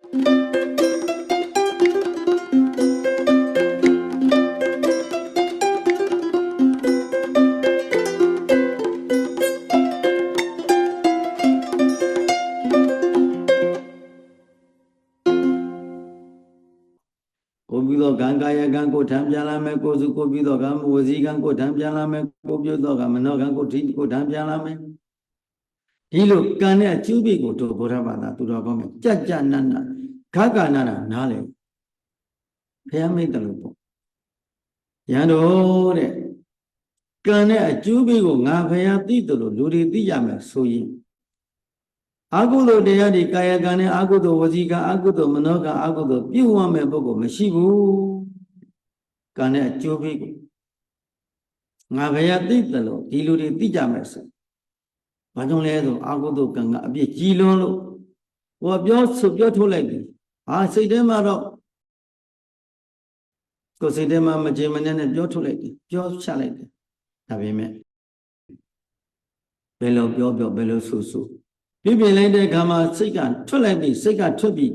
ကံကာယကံကိုထံပြန်လာမယ်ကိုစုကိုပြီးတော့ကံဝစီကံကိုထံပြန်လာမယ်ကိုပြုတော့ကမနောကံကိုထိကိုထံပြန်လာမယ်ဒီလိုကံနဲ့အကျိုးပိကိုတို့ဗုဒ္ဓဘာသာသူတော်ကောင်းများကြကြနတ်နတ်ခါကာနာနားလေဘုရားမိတ်တယ်လို့ပေါ့ရန်တော်တဲ့ကံနဲ့အကျိုးပိကိုငါဘုရားသိတယ်လို့လူတွေသိရမယ်ဆိုရင်အာဟုသောတရားဒီကာယကံနဲ့အာဟုသောဝစီကံအာဟုသောမနောကံအာဟုသောပြုဝမ်းမဲ့ပုဂ္ဂိုလ်မရှိဘူးကံနဲ့အကျိုးပိကိုငါဘယ်ရသိတယ်လို့ဒီလူတွေသိကြမယ်ဆိုဘာကြောင့်လဲဆိုအာဟုသောကံကအပြစ်ကြီးလွန်းလို့ဟောပြောထုတ်လိုက်ပြီစိတ်ထဲမှာတော့ကိုယ်စိတ်ထဲမှာမကြေမနက်နဲ့ပြောထုတ်လိုက်တယ်ပြောချလိုက်တယ်ဒါပေမဲ့ဘယ်လိုပြောဘယ်လိုဆိုပြပြလိုက်တဲ့အခါမှာစိတ်ကထွက်လိုက်ပြီစိတ်ကထွက်ပြီ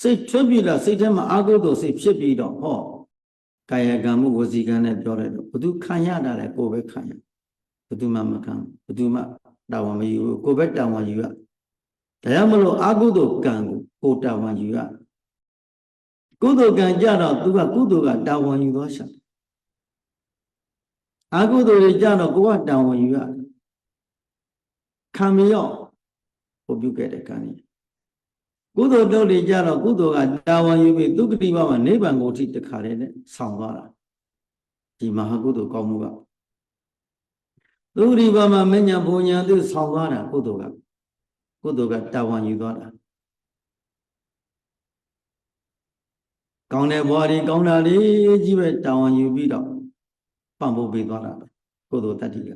စိတ်ထွက်ပြီတော့စိတ်ထဲမှာအာဟုသောစိတ်ဖြစ်ပြီးတော့ဟောကာယကံမှုဝစီကံနဲ့ပြောလိုက်တော့ဘသူခံရတာလဲကိုယ်ပဲခံရဘသူမှမခံဘသူမှတာဝန်မယူကိုယ်ပဲတာဝန်ယူရဒါကြောင့်မလို့အာဟုသောကံကိုတာဝန်ယူရကုသိုလ်ကံကြတော့သူကကုသိုလ်ကတာဝန်ယူသွားရှာအာဟုသောတွေကြတော့ကိုယ်ကတာဝန်ယူရခံမရောပြုခဲ့တဲ့ကံကြီးကုသိုလ်တုတ်တွေကြတော့ကုသိုလ်ကတာဝန်ယူပြီးဒုက္ခတိဘမှာနိဗ္ဗာန်ကိုအထိတခါတည်းနဲ့ဆောင်သွားတာဒီမဟာကုသိုလ်ကောင်းမှုကဒုက္ခတိဘမှာမညာဘုံညာသူဆောင်သွားတာကုသိုလ်ကတာဝန်ယူသွားတာကောင်းတဲ့ဘဝတွေကောင်းတာတွေကြီးပဲတာဝန်ယူပြီးတော့ပံ့ပိုးပေးသွားတာပဲကုသိုလ်တတ္တိက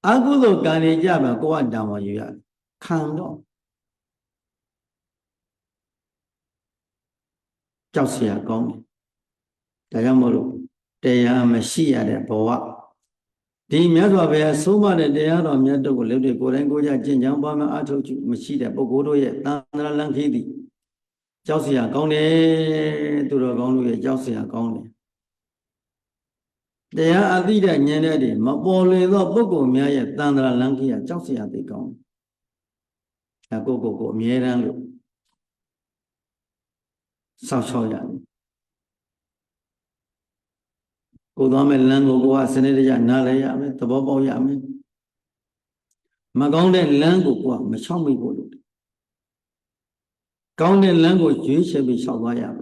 အကုသိုလ်ကံတွေကြမှာကိုယ်ကတာဝန်ယူရတယ်ခံတော့ကြောက်เสียကောင်းတယ်ဒါကြောင့်မို့လို့တရားမရှိရတဲ့ဘဝဒီမြတ်စွာဘုရားဆုံးမတဲ့တရားတော်မြတ်တို့ကိုလည်းကိုယ်တိုင်ကိုယ်ကြကျင့်ကြံပွားများအထောက်အကူမရှိတဲ့ပုဂ္ဂိုလ်တို့ရဲ့သံဃာလမ်းခီးသည်ကြောက်เสียကောင်းတယ်သူတော်ကောင်းတို့ရဲ့ကြောက်เสียကောင်းတယ်တရားအသိတဲ့ဉာဏ်နဲ့တည်းမပေါ်လွင်သောပုဂ္ဂိုလ်များရဲ့သံဃာလမ်းခီးကကြောက်เสียသိကောင်းကိုအမြဲတမ်းလို့စောင့်ရှောက်ရတယ်ကိုသွားမဲ့လမ်းကိုကစနစ်တကျနားလဲရမယ်သဘောပေါက်ရမယ်မကောင်းတဲ့လမ်းကိုကမချောက်မိဖို့လို့ကောင်းတဲ့လမ်းကိုရွေးချယ်ပြီးလျှောက်သွားရမယ်